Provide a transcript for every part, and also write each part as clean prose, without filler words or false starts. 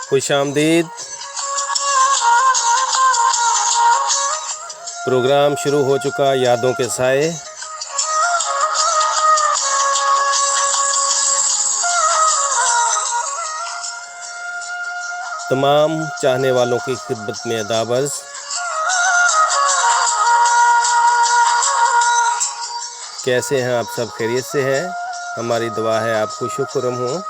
खुशामदीद। Programme शुरू हो चुका यादों के साए। तमाम चाहने वालों की खिदमत में अदाबर्ज। कैसे हैं आप सब? खैरियत से हैं? हमारी दुआ है आप खुश खुर्रम हों,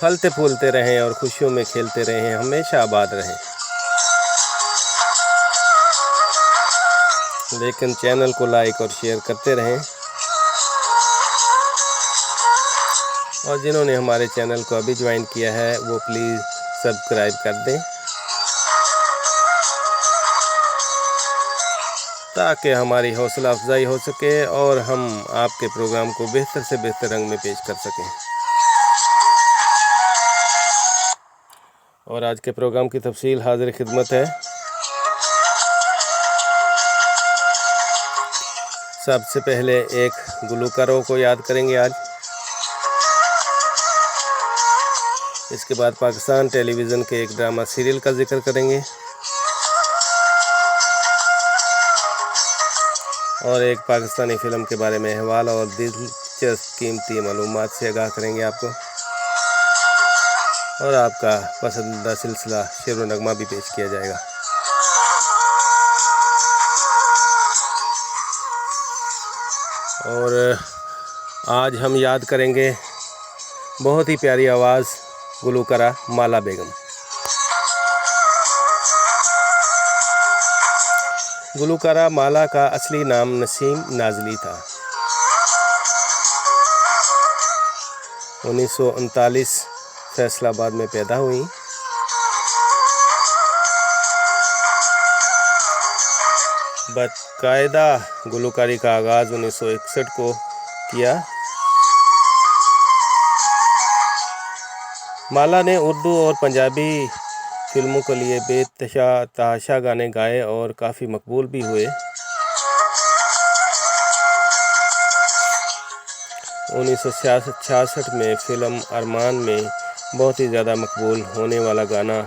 फलते फूलते रहें और खुशियों में खेलते रहें, हमेशा आबाद रहें। लेकिन चैनल को लाइक और शेयर करते रहें, और जिन्होंने हमारे चैनल को अभी ज्वाइन किया है वो प्लीज़ सब्सक्राइब कर दें, ताकि हमारी हौसला अफजाई हो सके और हम आपके प्रोग्राम को बेहतर से बेहतर रंग में पेश कर सकें। और आज के प्रोग्राम की तफसील हाजिर खिदमत है। सबसे पहले एक गुलकारों को याद करेंगे आज। इसके बाद पाकिस्तान टेलीविज़न के एक ड्रामा सीरियल का जिक्र करेंगे, और एक पाकिस्तानी फ़िल्म के बारे में अहवाल और दिलचस्प कीमती मालूमात से आगाह करेंगे आपको, और आपका पसंदीदा सिलसिला शेर व नगमा भी पेश किया जाएगा। और आज हम याद करेंगे बहुत ही प्यारी आवाज़ गुलकारा माला बेगम। गुलकारा माला का असली नाम नसीम नाज़ली था। 1939 फैसलाबाद में पैदा हुई। बाकायदा गुलकारी का आगाज़ 1961 को किया। माला ने उर्दू और पंजाबी फिल्मों के लिए बेतहाशा गाने गाए और काफ़ी मकबूल भी हुए। 1966 में फ़िल्म अरमान में बहुत ही ज़्यादा मकबूल होने वाला गाना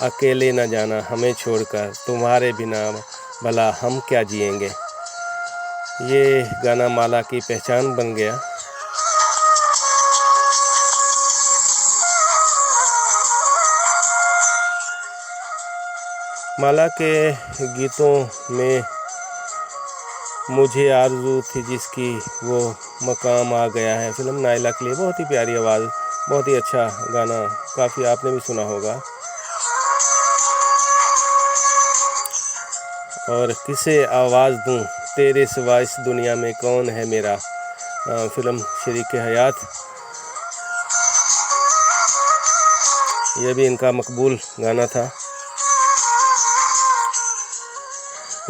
अकेले न जाना हमें छोड़कर, तुम्हारे बिना भला हम क्या जिएंगे, ये गाना माला की पहचान बन गया। माला के गीतों में मुझे आरज़ू थी जिसकी वो मकाम आ गया है, फिल्म नायला के लिए बहुत ही प्यारी आवाज़, बहुत ही अच्छा गाना, काफ़ी आपने भी सुना होगा। और किसे आवाज़ दूँ तेरे सिवा इस दुनिया में कौन है मेरा, फिल्म शरीक हयात, यह भी इनका मकबूल गाना था।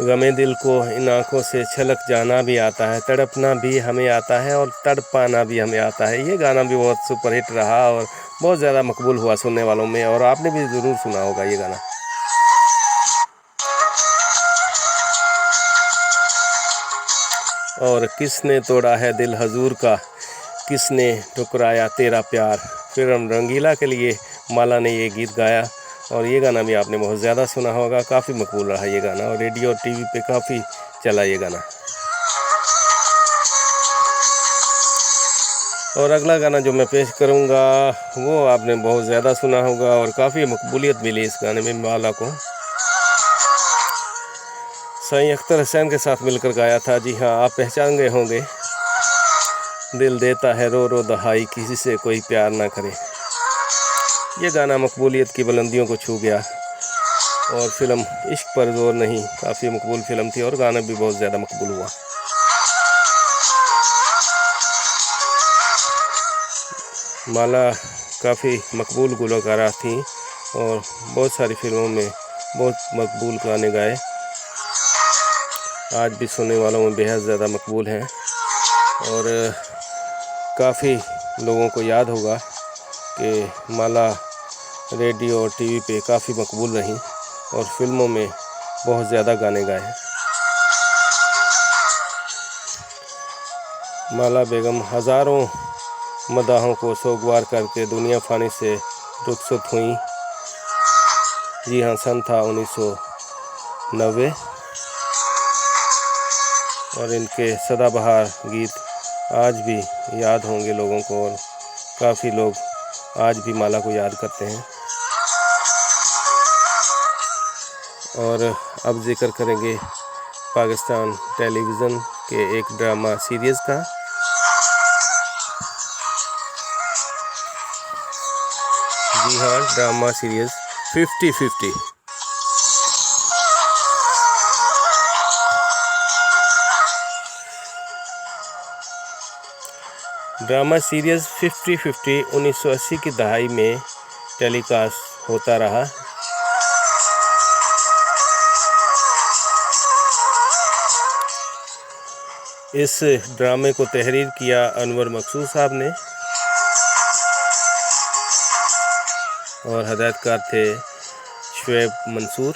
गमे दिल को इन आँखों से छलक जाना भी आता है, तड़पना भी हमें आता है और तड़पाना भी हमें आता है, ये गाना भी बहुत सुपरहिट रहा और बहुत ज़्यादा मकबूल हुआ सुनने वालों में, और आपने भी ज़रूर सुना होगा ये गाना। और किसने तोड़ा है दिल हजूर का, किसने ठुकराया तेरा प्यार, फिल्म रंगीला के लिए माला ने ये गीत गाया, और ये गाना भी आपने बहुत ज़्यादा सुना होगा, काफ़ी मकबूल रहा ये गाना, और रेडियो और टीवी पे काफ़ी चला ये गाना। और अगला गाना जो मैं पेश करूँगा वो आपने बहुत ज़्यादा सुना होगा और काफ़ी मकबूलियत मिली इस गाने में माला को। साईं अख्तर हुसैन के साथ मिलकर गाया था। जी हाँ, आप पहचान गए होंगे। दिल देता है रो रो दहाई, किसी से कोई प्यार ना करे, ये गाना मकबूलियत की बुलंदियों को छू गया, और फिल्म इश्क पर जोर नहीं काफ़ी मकबूल फिल्म थी, और गाना भी बहुत ज़्यादा मकबूल हुआ। माला काफ़ी मकबूल गुलकारा थी और बहुत सारी फिल्मों में बहुत मकबूल गाने गाए, आज भी सुनने वालों में बेहद ज़्यादा मकबूल हैं, और काफ़ी लोगों को याद होगा कि माला रेडियो और टीवी पे काफ़ी मकबूल रही और फिल्मों में बहुत ज़्यादा गाने गाए। माला बेगम हज़ारों मदाहों को सोगवार करके दुनिया फानी से रुखसत हुई। जी हाँ, सन था 1990 और इनके सदाबहार गीत आज भी याद होंगे लोगों को और काफ़ी लोग आज भी माला को याद करते हैं। और अब जिक्र करेंगे पाकिस्तान टेलीविज़न के एक ड्रामा सीरीज़ का। जी हाँ, ड्रामा सीरीज़ 50-50। ड्रामा सीरीज़ 50-50 1980 की दहाई में टेलीकास्ट होता रहा। इस ड्रामे को तहरीर किया अनवर मकसूद साहब ने और हदायतकार थे शुएब मंसूर।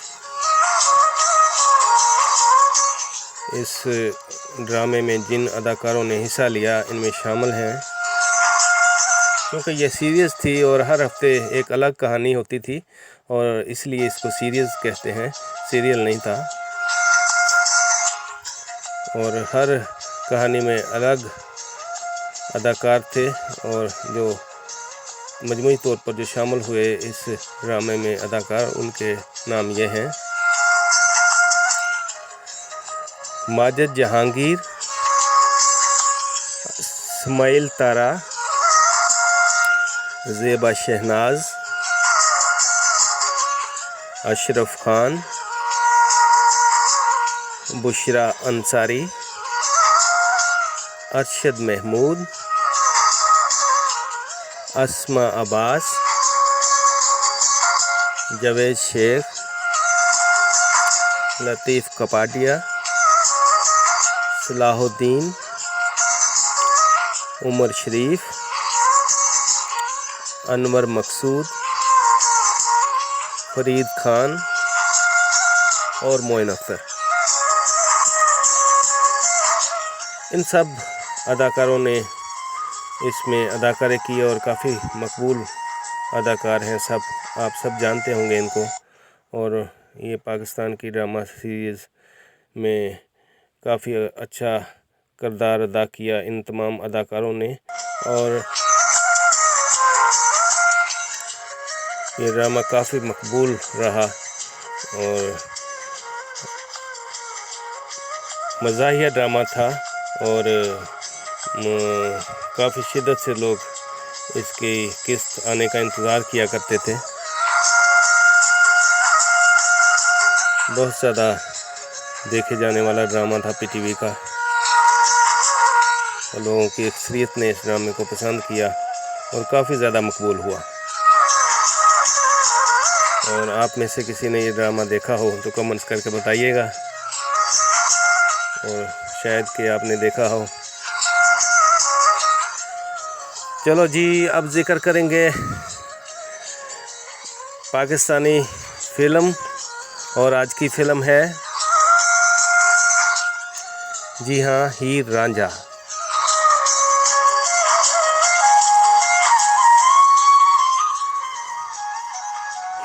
इस ड्रामे में जिन अदाकारों ने हिस्सा लिया इनमें शामिल हैं, क्योंकि यह सीरीज़ थी और हर हफ्ते एक अलग कहानी होती थी और इसलिए इसको सीरीज़ कहते हैं, सीरियल नहीं था। और हर कहानी में अलग अदाकार थे और जो मजमूई तौर पर जो शामिल हुए इस ड्रामे में अदाकार, उनके नाम ये हैं: माजिद जहांगीर, इस्माइल तारा, ज़ेबा शहनाज, अशरफ खान, बुशरा अंसारी, अरशद महमूद, अस्मा अब्बास, जावेद शेख, लतीफ़ कपाडिया, सलाहुद्दीन, उमर शरीफ, अनवर मकसूद, फरीद खान और मोइन अख्तर। इन सब अदाकारों ने इसमें अदाकारी की और काफ़ी मकबूल अदाकार हैं सब, आप सब जानते होंगे इनको। और ये पाकिस्तान की ड्रामा सीरीज़ में काफ़ी अच्छा किरदार अदा किया इन तमाम अदाकारों ने और ये ड्रामा काफ़ी मकबूल रहा और मज़ाहिया ड्रामा था और काफ़ी शिद्दत से लोग इसकी किस्त आने का इंतज़ार किया करते थे। बहुत ज़्यादा देखे जाने वाला ड्रामा था पीटीवी का। लोगों की अक्सरियत ने इस ड्रामे को पसंद किया और काफ़ी ज़्यादा मकबूल हुआ। और आप में से किसी ने ये ड्रामा देखा हो तो कमेंट्स करके बताइएगा और शायद कि आपने देखा हो। चलो जी, अब जिक्र करेंगे पाकिस्तानी फ़िल्म और आज की फ़िल्म है, जी हाँ, हीर रांझा।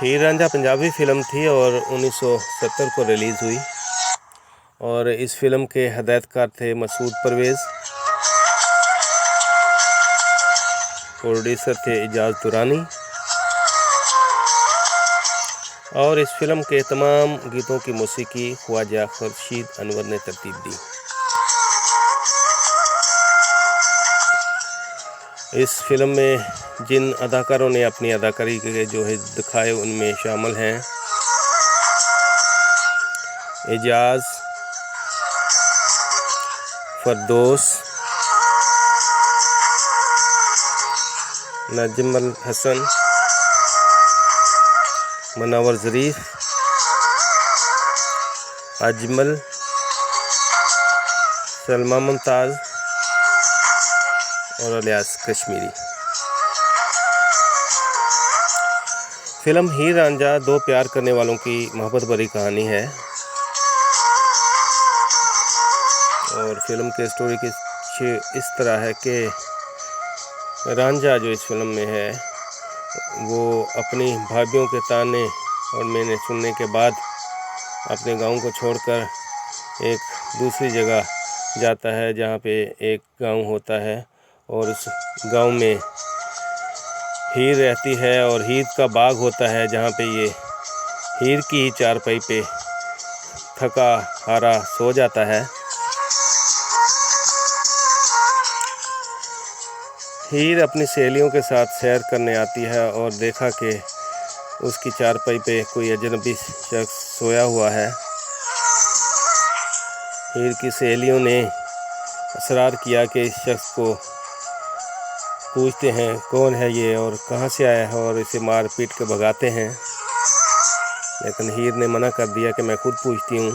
हीर रांझा पंजाबी फ़िल्म थी और 1970 को रिलीज़ हुई और इस फ़िल्म के हदायतकार थे मसूद परवेज़, प्रोड्यूसर थे एजाज दुरानी और इस फ़िल्म के तमाम गीतों की मौसीकी ख्वाजा खुर्शीद अनवर ने तरतीब दी। इस फ़िल्म में जिन अदाकारों ने अपनी अदाकारी के जो है दिखाए उनमें शामिल हैं एजाज, फरदौस, नजमुल हसन, मुनव्वर ज़रीफ, अजमल, सलमा मुमताज़ और इलियास कश्मीरी। फ़िल्म हीर रांझा दो प्यार करने वालों की मोहब्बत भरी कहानी है और फ़िल्म के स्टोरी की इस तरह है कि रांझा जो इस फिल्म में है वो अपनी भाभीयों के ताने और मैंने सुनने के बाद अपने गांव को छोड़कर एक दूसरी जगह जाता है जहाँ पे एक गांव होता है और उस गांव में हीर रहती है और हीर का बाग होता है जहाँ पे ये हीर की ही चारपाई पे थका हारा सो जाता है। हीर अपनी सहेलियों के साथ सैर करने आती है और देखा कि उसकी चारपाई पे कोई अजनबी शख्स सोया हुआ है। हीर की सहेलियों ने असरार किया कि इस शख्स को पूछते हैं कौन है ये और कहाँ से आया है और इसे मार पीट के भगाते हैं, लेकिन हीर ने मना कर दिया कि मैं खुद पूछती हूँ।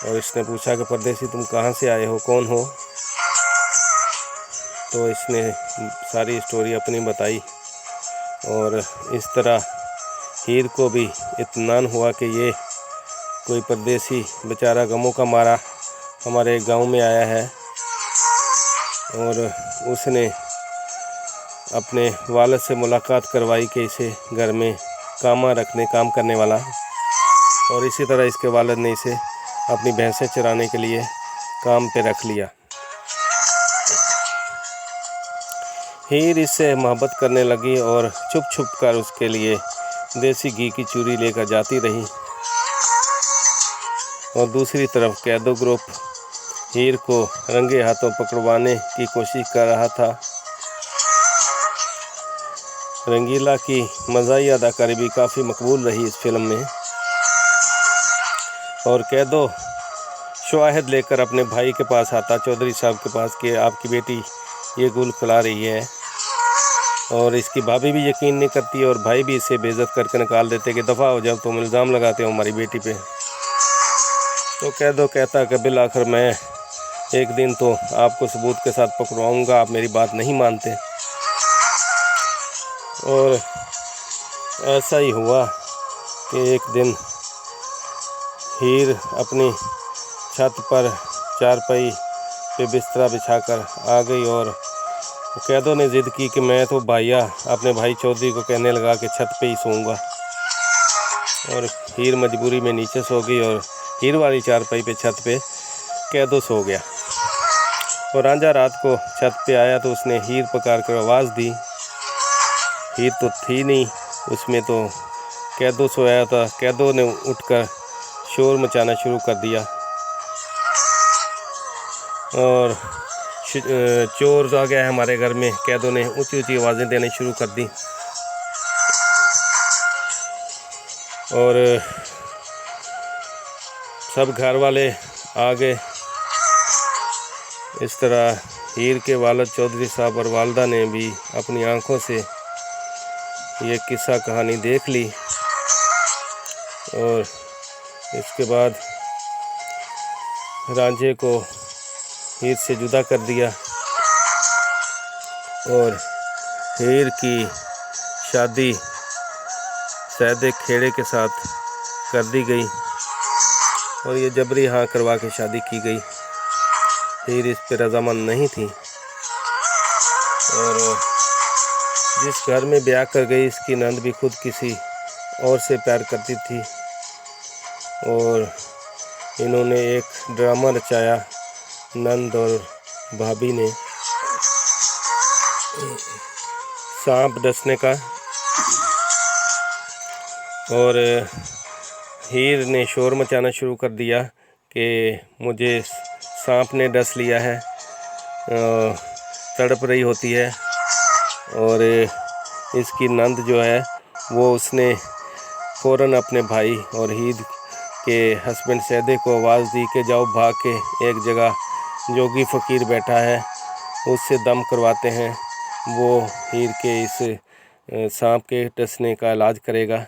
और इसने पूछा कि परदेसी तुम कहाँ से आए हो, कौन हो? तो इसने सारी स्टोरी अपनी बताई और इस तरह हीर को भी इत्मीनान हुआ कि ये कोई परदेसी बेचारा गमों का मारा हमारे गांव में आया है। और उसने अपने वालिद से मुलाकात करवाई कि इसे घर में काम करने वाला, और इसी तरह इसके वालिद ने इसे अपनी भैंसें चराने के लिए काम पे रख लिया। हीर इससे मोहब्बत करने लगी और छुप छुप कर उसके लिए देसी घी की चूरी लेकर जाती रही। और दूसरी तरफ कैदो ग्रुप हीर को रंगे हाथों पकड़वाने की कोशिश कर रहा था। रंगीला की मज़ाही अदाकारी भी काफ़ी मकबूल रही इस फिल्म में। और कैदो शवाहिद लेकर अपने भाई के पास आता, चौधरी साहब के पास, कि आपकी बेटी ये गुल खिला रही है। और इसकी भाभी भी यकीन नहीं करती और भाई भी इसे बेइज्जत करके निकाल देते कि दफ़ा हो जाओ, तुम इल्ज़ाम लगाते हो हमारी बेटी पे। तो कैदो कहता कि बिल आखिर मैं एक दिन तो आपको सबूत के साथ पकड़वाऊँगा, आप मेरी बात नहीं मानते। और ऐसा ही हुआ कि एक दिन हीर अपनी छत पर चारपाई पे बिस्तरा बिछाकर आ गई और कैदो ने ज़िद की कि मैं तो भाइया अपने भाई चौधरी को कहने लगा कि छत पे ही सोऊंगा। और हीर मजबूरी में नीचे सो गई और हीर वाली चारपाई पे छत पे कैदो सो गया। और रांझा रात को छत पे आया तो उसने हीर पुकार कर आवाज़ दी। हीर तो थी नहीं उसमें, तो कैदो सोया था। कैदो ने उठकर शोर मचाना शुरू कर दिया और चोर आ गया है हमारे घर में। कैदो ने ऊंची ऊंची आवाज़ें देने शुरू कर दी और सब घर वाले आ गए। इस तरह हीर के वालिद चौधरी साहब और वालदा ने भी अपनी आंखों से ये किस्सा कहानी देख ली। और इसके बाद रांझे को हीर से जुदा कर दिया और हीर की शादी सैदे खेड़े के साथ कर दी गई और ये जबरी हाँ करवा के शादी की गई। हीर इस पर रज़ामंद नहीं थी और जिस घर में ब्याह कर गई इसकी नंद भी खुद किसी और से प्यार करती थी। और इन्होंने एक ड्रामा रचाया नंद और भाभी ने सांप डसने का। और हीर ने शोर मचाना शुरू कर दिया कि मुझे सांप ने डस लिया है, तड़प रही होती है। और इसकी नंद जो है वो उसने फ़ौरन अपने भाई और हीर के हस्बैंड सैदे को आवाज़ दी कि जाओ भाग के एक जगह जोगी फ़कीर बैठा है उससे दम करवाते हैं, वो हीर के इस सांप के डसने का इलाज करेगा।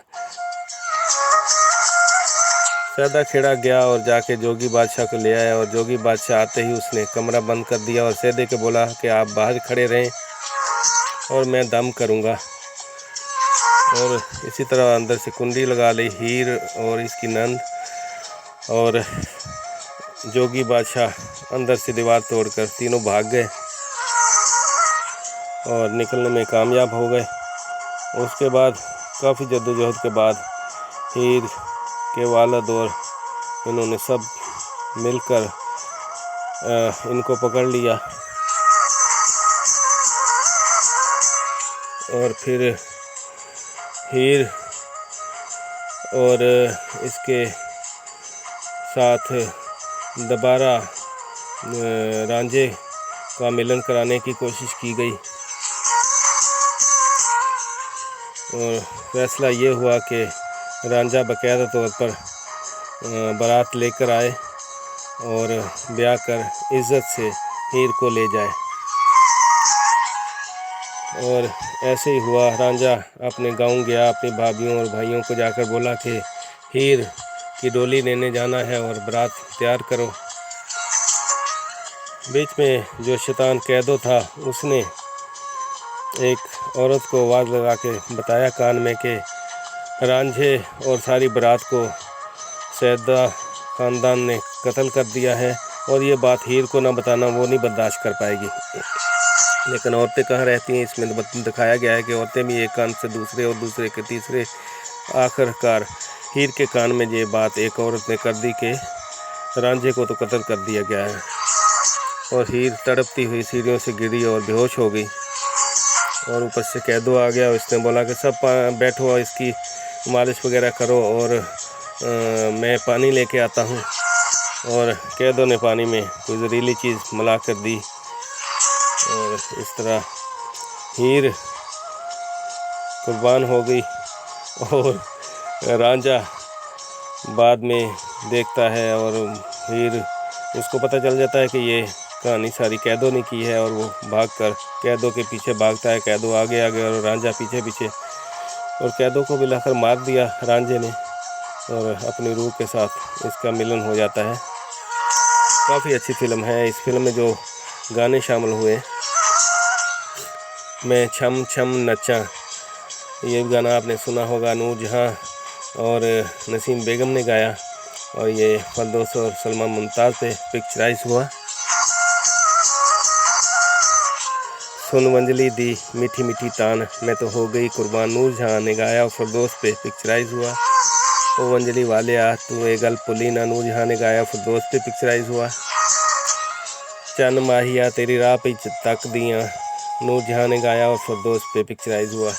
सैदा खेड़ा गया और जाके जोगी बादशाह को ले आया और जोगी बादशाह आते ही उसने कमरा बंद कर दिया और सैदे को बोला कि आप बाहर खड़े रहें और मैं दम करूँगा। और इसी तरह अंदर से कुंडी लगा ली हीर और इसकी नंद और जोगी बादशाह अंदर से दीवार तोड़कर तीनों भाग गए। और निकलने में कामयाब हो गए। उसके बाद काफ़ी जद्दोजहद के बाद हीर के वालिद और इन्होंने सब मिलकर इनको पकड़ लिया और फिर हीर और इसके साथ दोबारा रांझे का मिलन कराने की कोशिश की गई और फैसला ये हुआ कि रांझा बाकायदा तौर पर बारात लेकर आए और ब्याह कर इज़्ज़त से हीर को ले जाए। और ऐसे ही हुआ। रांझा अपने गांव गया, अपनी भाभीयों और भाइयों को जाकर बोला कि हीर की डोली लेने जाना है और बारात तैयार करो। बीच में जो शैतान कैदो था उसने एक औरत को आवाज़ लगा के बताया कान में कि रांझे और सारी बारात को सैदा ख़ानदान ने कत्ल कर दिया है और ये बात हीर को ना बताना, वो नहीं बर्दाश्त कर पाएगी। लेकिन औरतें कहाँ रहती हैं, इसमें दिखाया गया है कि औरतें भी एक कान से दूसरे और दूसरे के तीसरे, आखिरकार हीर के कान में ये बात एक औरत ने कर दी कि रांझे को तो कत्ल कर दिया गया है। और हीर तड़पती हुई सीढ़ियों से गिरी और बेहोश हो गई और ऊपर से कैदो आ गया। उसने बोला कि सब बैठो, इसकी मालिश वगैरह करो और मैं पानी लेके आता हूँ। और कैदो ने पानी में कोई जहरीली चीज़ मिला कर दी और इस तरह हीर कुर्बान हो गई। और रांझा बाद में देखता है और हीर, उसको पता चल जाता है कि ये कहानी सारी कैदो ने की है और वो भागकर कैदो के पीछे भागता है। कैदो आगे आगे और रांझा पीछे पीछे, और कैदो को भी लाकर मार दिया रांझे ने और अपनी रूह के साथ इसका मिलन हो जाता है। काफ़ी अच्छी फ़िल्म है। इस फिल्म में जो गाने शामिल हुए, मैं छम छम नचा, ये गाना आपने सुना होगा, नूरजहां और नसीम बेगम ने गाया और ये फरदौस और सलमा मुमताज़ पे पिक्चराइज हुआ। सुन वंजली दी मीठी मीठी तान, मैं तो हो गई कुर्बान, नूरजहां ने गाया और फरदौस पे पिक्चराइज हुआ। ओ वंजली वाले आ तू ए गल पुली ना, नूरजहां ने गाया, फरदौस पे पिक्चराइज हुआ। चन माहिया तेरी राह पे तक दियाँ, नूरजहां ने गाया और फरदौस पे पिक्चराइज हुआ।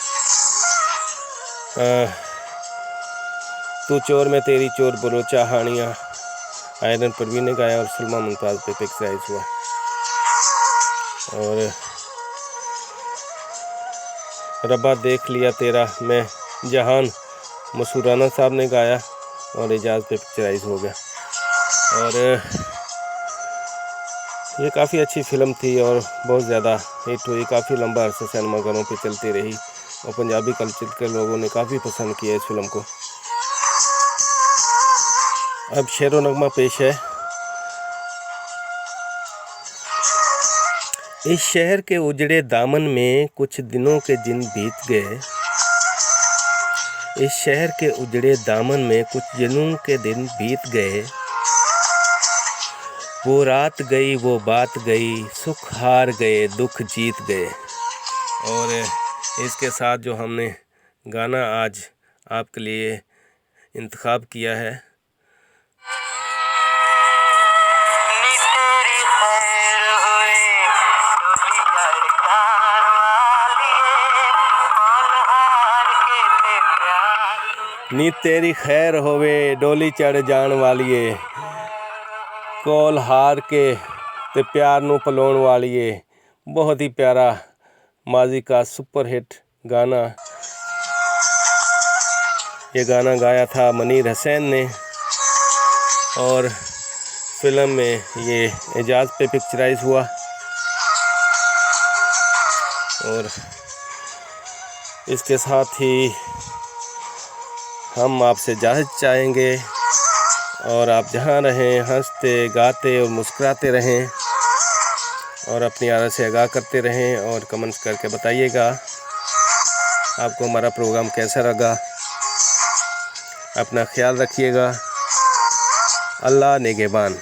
तू चोर में तेरी चोर बलोचा हानियाँ, आयरन परवीन ने गाया और सलमा मुमताज़ पे पिक्चराइज हुआ। और रब्बा देख लिया तेरा मैं जहान, मसूराना साहब ने गाया और एजाज पे पिक्चराइज हो गया। और ये काफ़ी अच्छी फ़िल्म थी और बहुत ज़्यादा हिट हुई, काफ़ी लंबा अरसा सिनेमाघरों पे चलती रही और पंजाबी कल्चर के लोगों ने काफ़ी पसंद किया इस फिल्म को। अब शेरो नगमा पेश है। इस शहर के उजड़े दामन में कुछ दिनों के दिन बीत गए, इस शहर के उजड़े दामन में कुछ दिनों के दिन बीत गए, वो रात गई वो बात गई, सुख हार गए दुख जीत गए। और इसके साथ जो हमने गाना आज आपके लिए इंतखाब किया है, नी तेरी खैर होवे डोली चढ़ जान वालिए, कोल हार के ते प्यार नू पलोण वालिए। बहुत ही प्यारा माजी का सुपर हिट गाना। ये गाना गाया था मनीर हुसैन ने और फिल्म में ये एजाज पे पिक्चराइज हुआ। और इसके साथ ही हम आपसे इजाज़त चाहेंगे और आप जहाँ रहें हंसते गाते और मुस्कुराते रहें और अपनी आदत से आगाह करते रहें और कमेंट्स करके बताइएगा आपको हमारा प्रोग्राम कैसा लगा। अपना ख्याल रखिएगा। अल्लाह निगहबान।